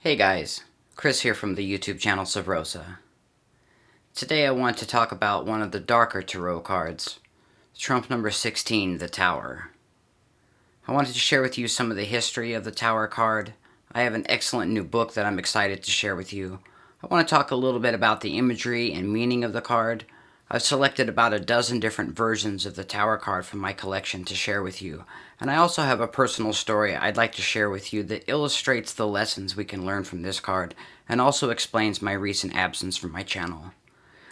Hey guys, Chris here from the YouTube channel Sabrosa. Today I want to talk about one of the darker tarot cards, Trump number 16, the Tower. I wanted to share with you some of the history of the Tower card. I have an excellent new book that I'm excited to share with you. I want to talk a little bit about the imagery and meaning of the card. I've selected about a dozen different versions of the Tower card from my collection to share with you. And I also have a personal story I'd like to share with you that illustrates the lessons we can learn from this card and also explains my recent absence from my channel.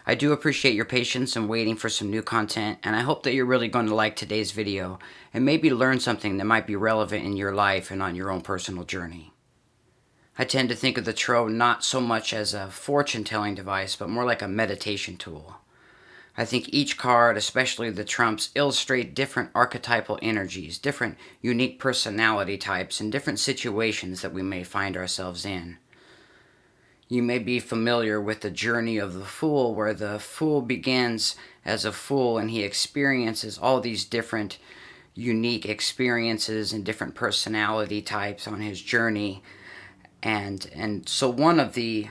I do appreciate your patience in waiting for some new content, and I hope that you're really going to like today's video and maybe learn something that might be relevant in your life and on your own personal journey. I tend to think of the tarot not so much as a fortune-telling device, but more like a meditation tool. I think each card, especially the trumps, illustrate different archetypal energies, different unique personality types, and different situations that we may find ourselves in. You may be familiar with the journey of the Fool, where the Fool begins as a fool and he experiences all these different unique experiences and different personality types on his journey. And so one of the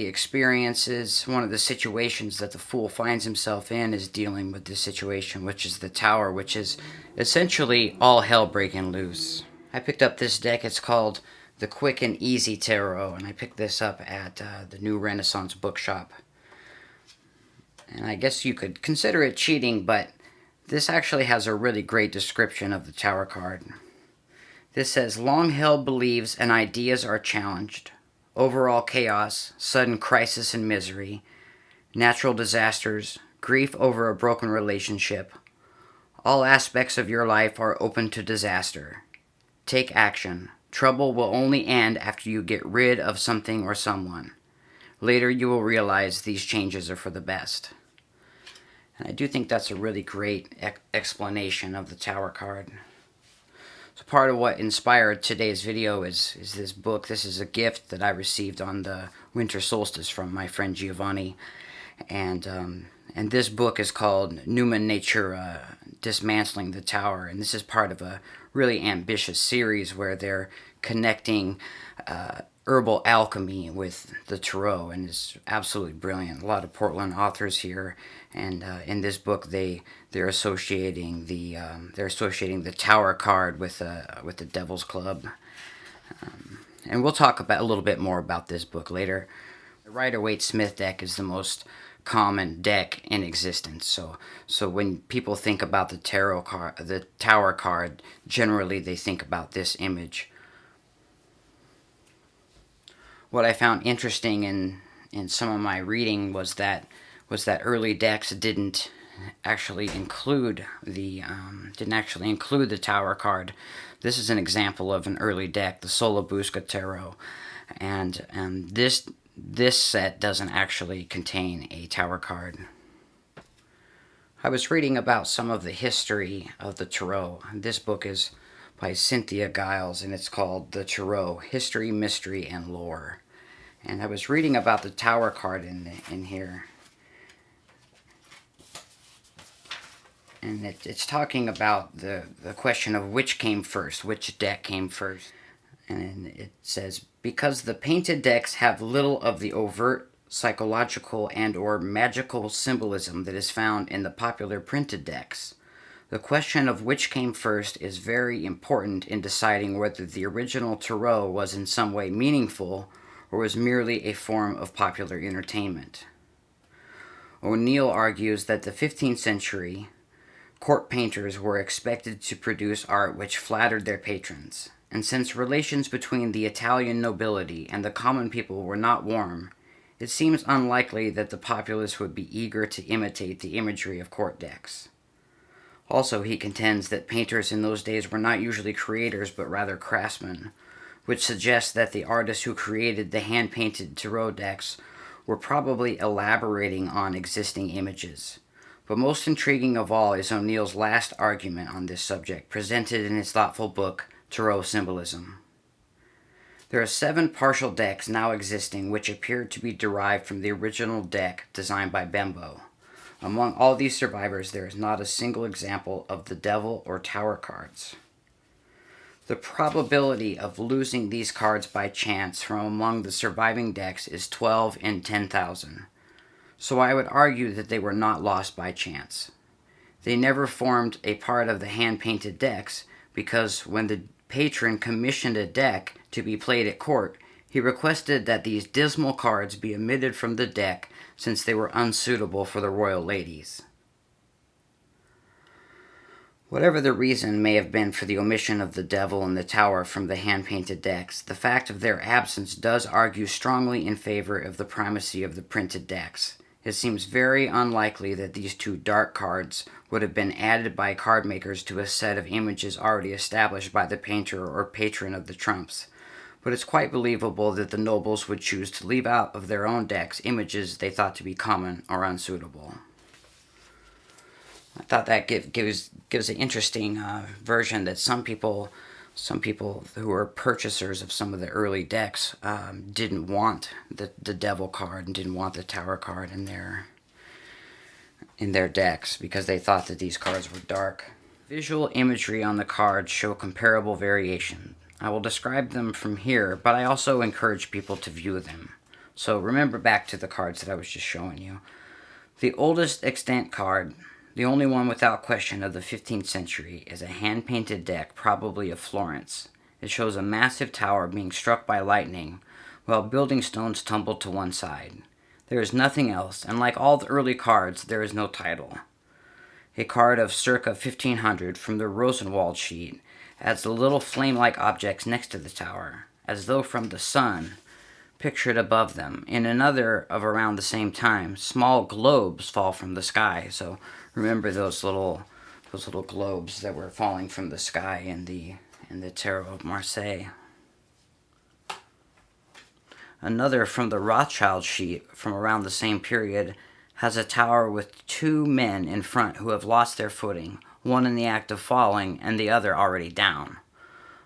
experiences, one of the situations that the Fool finds himself in is dealing with this situation, which is the Tower, which is essentially all hell breaking loose. I picked up this deck. It's called the Quick and Easy Tarot, and I picked this up at the New Renaissance Bookshop. And I guess you could consider it cheating, but this actually has a really great description of the Tower card. This says, long-held beliefs and ideas are challenged. Overall chaos, sudden crisis and misery, natural disasters, grief over a broken relationship. All aspects of your life are open to disaster. Take action. Trouble will only end after you get rid of something or someone. Later you will realize these changes are for the best. And I do think that's a really great explanation of the Tower card. So part of what inspired today's video is this book. This is a gift that I received on the winter solstice from my friend Giovanni. And this book is called Numen Natura, Dismantling the Tower. And this is part of a really ambitious series where they're connecting herbal alchemy with the tarot, and it's absolutely brilliant. A lot of Portland authors here, and in this book they're associating the Tower card with the Devil's Club, and we'll talk about a little bit more about this book later. The Rider-Waite-Smith deck is the most common deck in existence. So when people think about the tarot card, the Tower card, generally they think about this image. What I found interesting in some of my reading was that early decks didn't actually include the Tower card. This is an example of an early deck, the Solabusca Tarot, and this set doesn't actually contain a Tower card. I was reading about some of the history of the Tarot. This book is by Cynthia Giles, and it's called The Tarot, History, Mystery, and Lore. And I was reading about the Tower card in here. And it's talking about the question of which came first, which deck came first. And it says, because the painted decks have little of the overt psychological and or magical symbolism that is found in the popular printed decks, the question of which came first is very important in deciding whether the original tarot was in some way meaningful or was merely a form of popular entertainment. O'Neill argues that the 15th century court painters were expected to produce art which flattered their patrons, and since relations between the Italian nobility and the common people were not warm, it seems unlikely that the populace would be eager to imitate the imagery of court decks. Also, he contends that painters in those days were not usually creators but rather craftsmen, which suggests that the artists who created the hand-painted tarot decks were probably elaborating on existing images. But most intriguing of all is O'Neill's last argument on this subject, presented in his thoughtful book, Tarot Symbolism. There are 7 partial decks now existing which appear to be derived from the original deck designed by Bembo. Among all these survivors, there is not a single example of the Devil or Tower cards. The probability of losing these cards by chance from among the surviving decks is 12 in 10,000. So I would argue that they were not lost by chance. They never formed a part of the hand-painted decks because when the patron commissioned a deck to be played at court, he requested that these dismal cards be omitted from the deck since they were unsuitable for the royal ladies. Whatever the reason may have been for the omission of the Devil and the Tower from the hand-painted decks, the fact of their absence does argue strongly in favor of the primacy of the printed decks. It seems very unlikely that these two dark cards would have been added by card makers to a set of images already established by the painter or patron of the trumps, but it's quite believable that the nobles would choose to leave out of their own decks images they thought to be common or unsuitable. I thought that gives an interesting version that some people who were purchasers of some of the early decks didn't want the Devil card and didn't want the Tower card in their decks because they thought that these cards were dark. Visual imagery on the cards show comparable variation. I will describe them from here, but I also encourage people to view them. So remember back to the cards that I was just showing you. The oldest extant card, the only one without question of the 15th century, is a hand-painted deck, probably of Florence. It shows a massive tower being struck by lightning, while building stones tumble to one side. There is nothing else, and like all the early cards, there is no title. A card of circa 1500 from the Rosenwald sheet adds the little flame-like objects next to the tower, as though from the sun, pictured above them. In another of around the same time, small globes fall from the sky. So remember those little globes that were falling from the sky in the Tarot of Marseille. Another from the Rothschild sheet from around the same period has a tower with two men in front who have lost their footing, one in the act of falling and the other already down.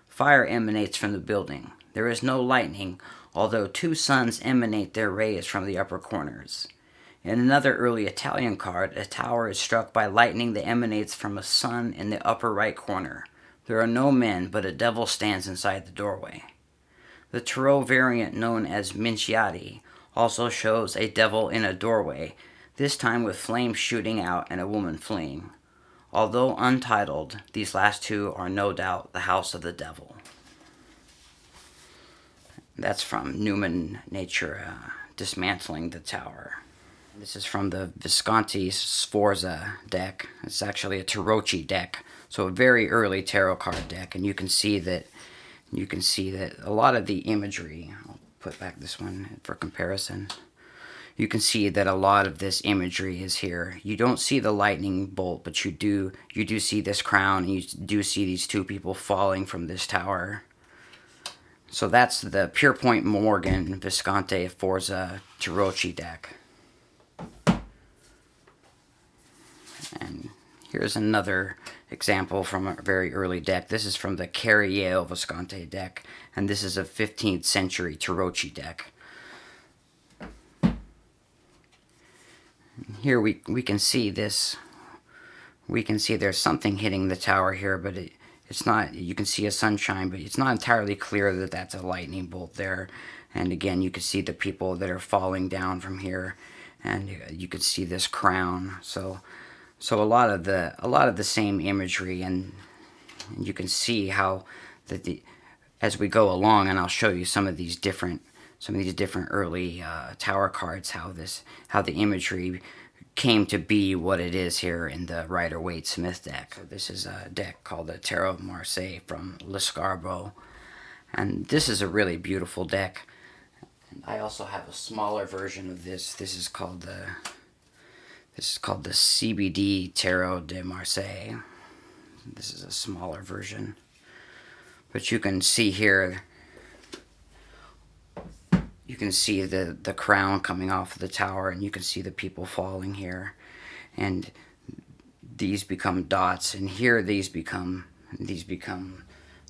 Fire emanates from the building. There is no lightning, although two suns emanate their rays from the upper corners. In another early Italian card, a tower is struck by lightning that emanates from a sun in the upper right corner. There are no men, but a devil stands inside the doorway. The Tarot variant known as Minciati also shows a devil in a doorway, this time with flames shooting out and a woman fleeing. Although untitled, these last two are no doubt the House of the Devil. That's from Newman Nature, Dismantling the Tower. This is from the Visconti Sforza deck. It's actually a Tarocchi deck, so a very early tarot card deck, and you can see that a lot of the imagery, I'll put back this one for comparison. You can see that a lot of this imagery is here. You don't see the lightning bolt, but you do see this crown, and you do see these two people falling from this tower. So that's the Pierpoint Morgan Visconti Sforza Tarocchi deck. And here's another example from a very early deck. This is from the Carrier Visconti deck, and this is a 15th century Tarocchi deck. Here we can see this. We can see there's something hitting the tower here, but it's not. You can see a sunshine, but it's not entirely clear that that's a lightning bolt there. And again, you can see the people that are falling down from here, and you can see this crown. So a lot of the same imagery, and you can see how as we go along, and I'll show you some of these different early tower cards, how the imagery came to be what it is here in the Rider-Waite-Smith deck. So this is a deck called the Tarot of Marseille from Lescarbot, and this is a really beautiful deck. And I also have a smaller version of this. This is called the CBD Tarot de Marseille. This is a smaller version, but you can see here. You can see the crown coming off of the tower, and you can see the people falling here, and these become dots, and here these become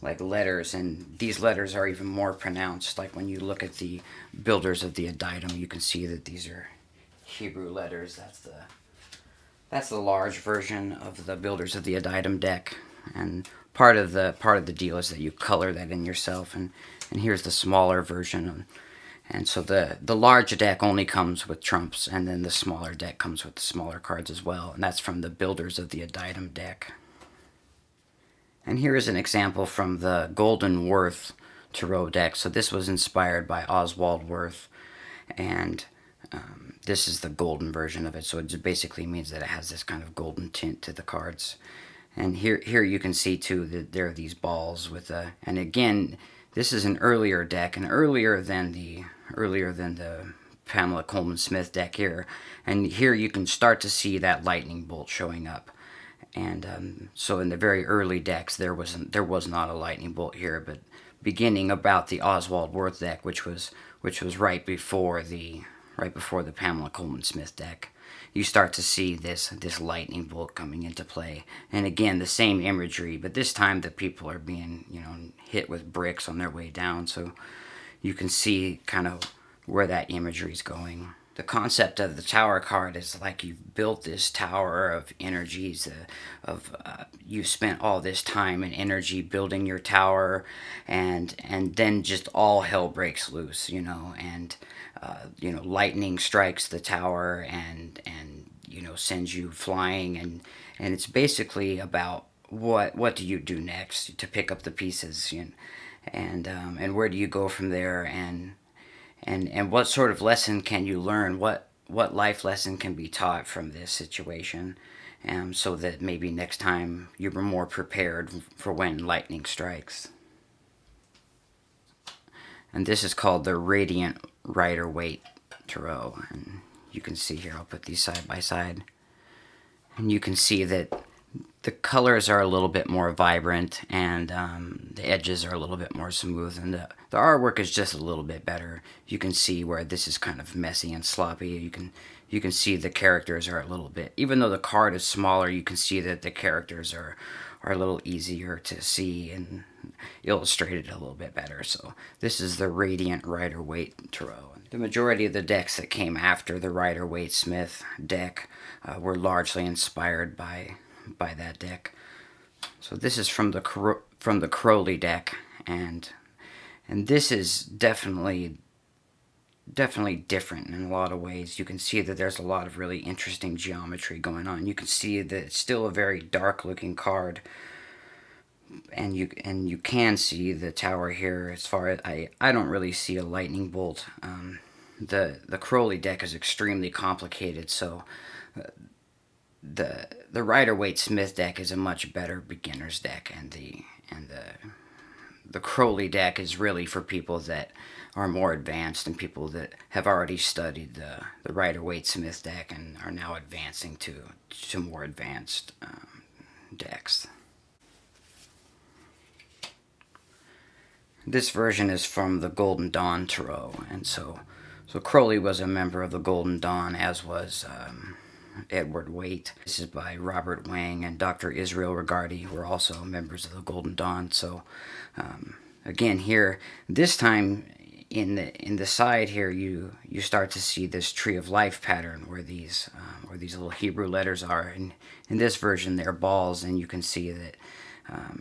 like letters, and these letters are even more pronounced. Like when you look at the Builders of the Adytum, you can see that these are Hebrew letters. That's the large version of the Builders of the Adytum deck, and part of the deal is that you color that in yourself, and here's the smaller version. And so the large deck only comes with trumps, and then the smaller deck comes with the smaller cards as well, and that's from the Builders of the Adytum deck. And here is an example from the Golden Worth Tarot deck. So this was inspired by Oswald Worth, and this is the golden version of it. So it basically means that it has this kind of golden tint to the cards. And here you can see too that there are these balls with and again, this is an earlier deck, and earlier than the Pamela Coleman Smith deck here. And here you can start to see that lightning bolt showing up. And so in the very early decks, there was not a lightning bolt here, but beginning about the Oswald Worth deck, which was right before the Pamela Coleman Smith deck, you start to see this lightning bolt coming into play. And again, the same imagery, but this time the people are being hit with bricks on their way down, so you can see kind of where that imagery is going. The concept of the Tower card is like you've built this tower of energies, you've spent all this time and energy building your tower, and then just all hell breaks loose, and lightning strikes the tower and sends you flying, and it's basically about what do you do next to pick up the pieces, and where do you go from there, and what sort of lesson can you learn? What life lesson can be taught from this situation, so that maybe next time you're more prepared for when lightning strikes. And this is called the Radiant Rider-Waite Tarot. And you can see here, I'll put these side by side. And you can see that the colors are a little bit more vibrant, and the edges are a little bit more smooth, and the artwork is just a little bit better. You can see where this is kind of messy and sloppy. You can see the characters are a little bit, even though the card is smaller, you can see that the characters are a little easier to see and illustrated a little bit better. So this is the Radiant Rider-Waite Tarot. The majority of the decks that came after the Rider-Waite-Smith deck were largely inspired by that deck. So this is from the Crowley deck, and this is definitely different in a lot of ways. You can see that there's a lot of really interesting geometry going on. You can see that it's still a very dark looking card, and you can see the tower here. As far as I don't really see a lightning bolt. The Crowley deck is extremely complicated, so the Rider-Waite-Smith deck is a much better beginner's deck, and the Crowley deck is really for people that are more advanced and people that have already studied the Rider-Waite-Smith deck and are now advancing to more advanced decks. This version is from the Golden Dawn Tarot, and so Crowley was a member of the Golden Dawn, as was Edward Waite. This is by Robert Wang, and Dr. Israel Regardie were also members of the Golden Dawn. So again, here this time in the side here, you start to see this Tree of Life pattern where these little Hebrew letters are, and in this version they're balls, and you can see that.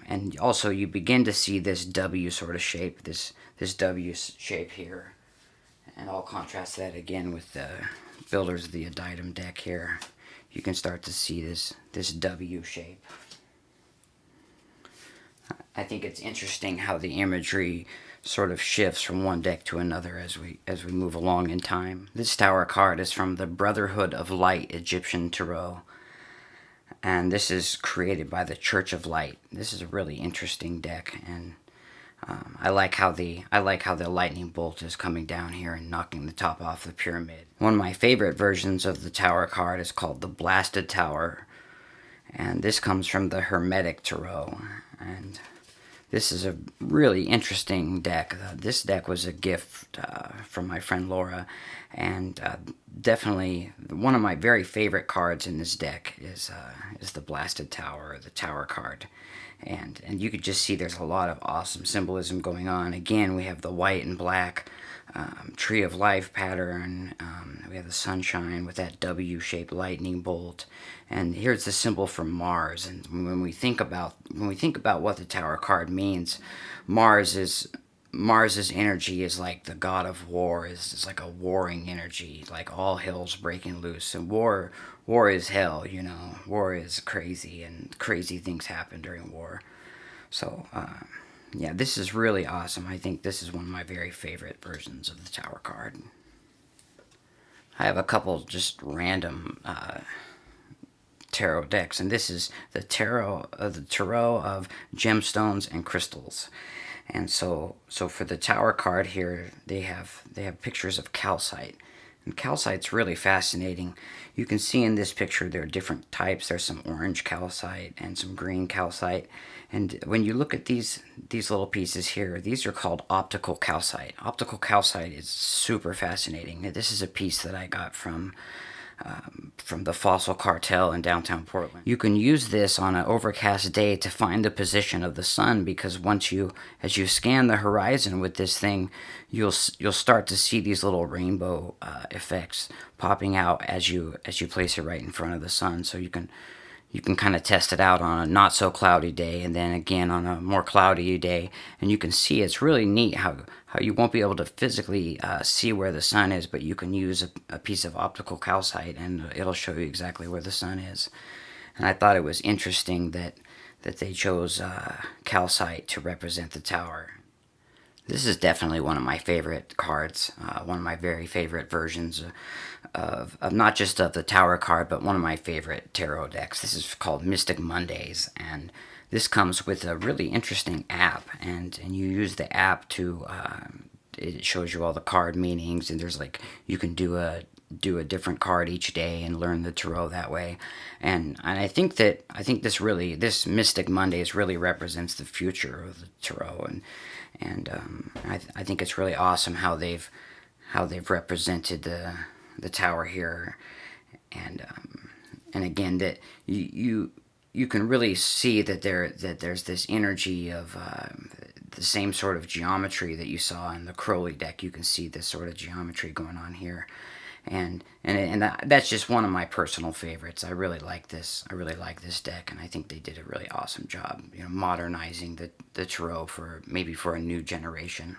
And also you begin to see this W sort of shape, this W shape here, and I'll contrast that again with the Builders of the Adytum deck here. You can start to see this W shape. I think it's interesting how the imagery sort of shifts from one deck to another as we move along in time. This Tower card is from the Brotherhood of Light Egyptian Tarot, and this is created by the Church of Light. This is a really interesting deck, and I like how the lightning bolt is coming down here and knocking the top off the pyramid. One of my favorite versions of the Tower card is called the Blasted Tower, and this comes from the Hermetic Tarot, and this is a really interesting deck. This deck was a gift from my friend Laura, and definitely one of my very favorite cards in this deck is the Blasted Tower, or the Tower card. And you could just see there's a lot of awesome symbolism going on. Again, we have the white and black tree of life pattern. We have the sunshine with that W-shaped lightning bolt, and here's the symbol for Mars. And when we think about what the Tower card means, Mars's energy is like the god of war. Is like a warring energy, like all hell's breaking loose, and war is hell. War is crazy, and crazy things happen during war. So. Yeah, this is really awesome. I think this is one of my very favorite versions of the Tower card. I have a couple just random tarot decks, and this is the Tarot of Gemstones and Crystals. And so for the Tower card here, they have pictures of calcite. And calcite's really fascinating. You can see in this picture there are different types. There's some orange calcite and some green calcite. And when you look at these little pieces here, these are called optical calcite. Optical calcite is super fascinating. This is a piece that I got from the Fossil Cartel in downtown Portland. You can use this on an overcast day to find the position of the sun, because as you scan the horizon with this thing, you'll start to see these little rainbow effects popping out as you place it right in front of the sun. So you can kind of test it out on a not so cloudy day, and then again on a more cloudy day, and you can see it's really neat how you won't be able to physically see where the sun is, but you can use a piece of optical calcite and it'll show you exactly where the sun is. And I thought it was interesting that they chose calcite to represent the Tower. This is definitely one of my favorite cards, one of my very favorite versions of not just of the Tower card, but one of my favorite tarot decks. This is called Mystic Mondays, and this comes with a really interesting app, and you use the app to, it shows you all the card meanings, and there's like, you can do a different card each day and learn the tarot that way. And I think this Mystic Mondays really represents the future of the tarot, and I think it's really awesome how they've represented the Tower here, and again that you can really see that there's this energy of the same sort of geometry that you saw in the Crowley deck. You can see this sort of geometry going on here. And that's just one of my personal favorites. I really like this. I really like this deck, and I think they did a really awesome job, modernizing the tarot for a new generation.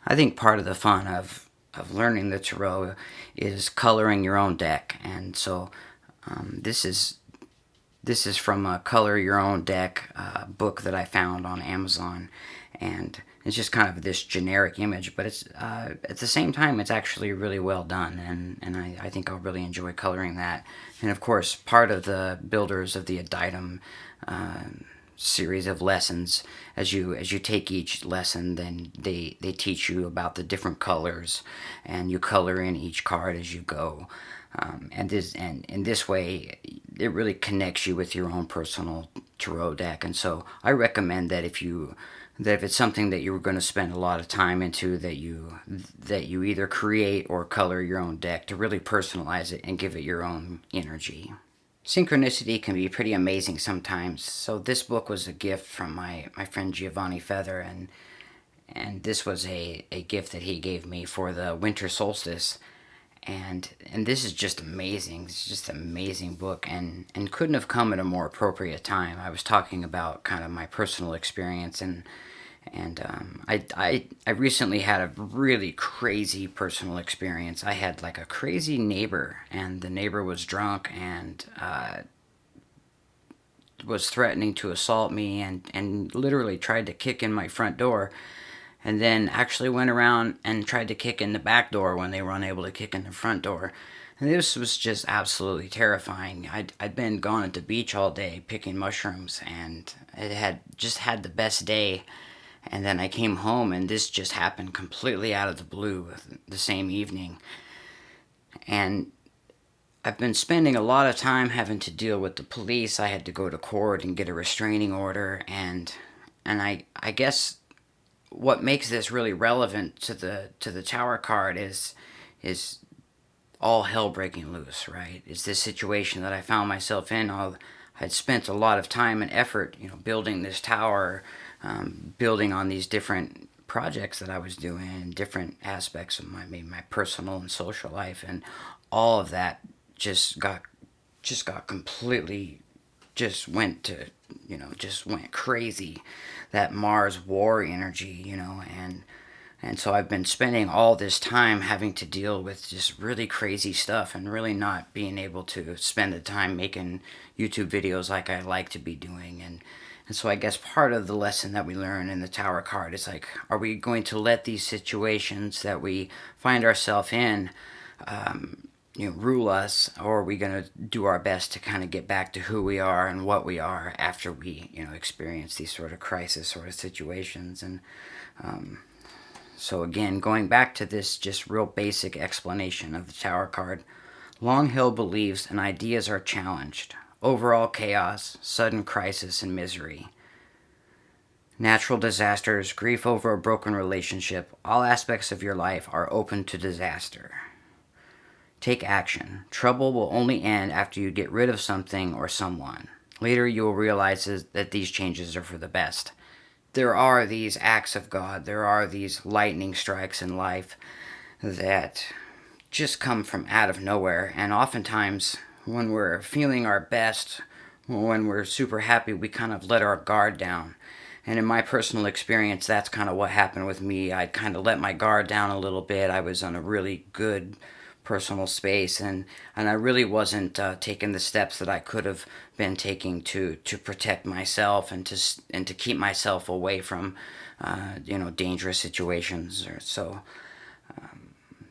I think part of the fun of learning the tarot is coloring your own deck, and so this is from a Color Your Own Deck book that I found on Amazon, and it's just kind of this generic image, but it's at the same time it's actually really well done, and I think I'll really enjoy coloring that. And of course, part of the builders of the Aditum series of lessons, as you take each lesson, then they teach you about the different colors, and you color in each card as you go. And in this way, it really connects you with your own personal tarot deck. And so I recommend that if it's something that you're going to spend a lot of time into, that you either create or color your own deck to really personalize it and give it your own energy. Synchronicity can be pretty amazing sometimes. So this book was a gift from my friend Giovanni Feather, and this was a gift that he gave me for the winter solstice. And this is just amazing. It's just an amazing book, and couldn't have come at a more appropriate time. I was talking about kind of my personal experience, and I recently had a really crazy personal experience. I had like a crazy neighbor, and the neighbor was drunk and was threatening to assault me, and literally tried to kick in my front door, and then actually went around and tried to kick in the back door when they were unable to kick in the front door. And this was just absolutely terrifying. I'd been gone at the beach all day picking mushrooms, and it had the best day. And then I came home, and this just happened completely out of the blue the same evening. And I've been spending a lot of time having to deal with the police. I had to go to court and get a restraining order, and I guess what makes this really relevant to the Tower card is all hell breaking loose, right? It's this situation that I found myself in. I'd spent a lot of time and effort, building this tower, building on these different projects that I was doing in different aspects of my personal and social life, and all of that just got completely, just went to, just went crazy. That Mars war energy, and so I've been spending all this time having to deal with just really crazy stuff and really not being able to spend the time making YouTube videos like I like to be doing. And so I guess part of the lesson that we learn in the Tower card is like, are we going to let these situations that we find ourselves in rule us, or are we going to do our best to kind of get back to who we are and what we are after we, experience these sort of crisis sort of situations. And so again, going back to this just real basic explanation of the Tower card, long-held beliefs and ideas are challenged. Overall chaos, sudden crisis, and misery. Natural disasters, grief over a broken relationship, all aspects of your life are open to disaster. Take action. Trouble will only end after you get rid of something or someone. Later you will realize that these changes are for the best. There are these acts of God, there are these lightning strikes in life that just come from out of nowhere, and oftentimes when we're feeling our best, when we're super happy, we kind of let our guard down. And in my personal experience, that's kind of what happened with me. I kind of let my guard down a little bit. I was on a really good personal space, and I really wasn't taking the steps that I could have been taking to protect myself and to keep myself away from dangerous situations. So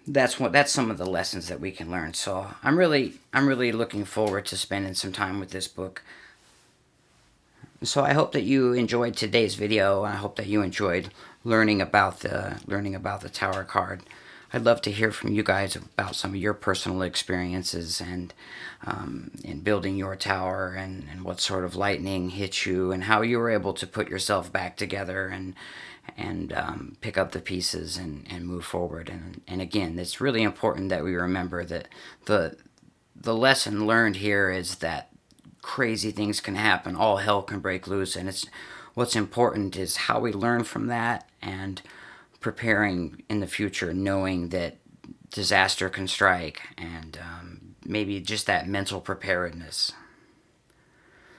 that's some of the lessons that we can learn. So I'm really looking forward to spending some time with this book. So I hope that you enjoyed today's video. I hope that you enjoyed learning about the Tower card. I'd love to hear from you guys about some of your personal experiences and in building your tower, and what sort of lightning hit you, and how you were able to put yourself back together and pick up the pieces and move forward. And again, it's really important that we remember that the lesson learned here is that crazy things can happen, all hell can break loose, and what's important is how we learn from that and preparing in the future, knowing that disaster can strike, and maybe just that mental preparedness.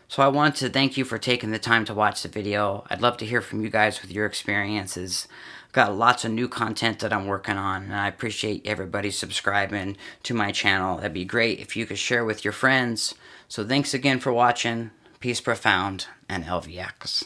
So I want to thank you for taking the time to watch the video. I'd love to hear from you guys with your experiences. I've got lots of new content that I'm working on, and I appreciate everybody subscribing to my channel. That'd be great if you could share with your friends. So thanks again for watching. Peace profound, and LVX.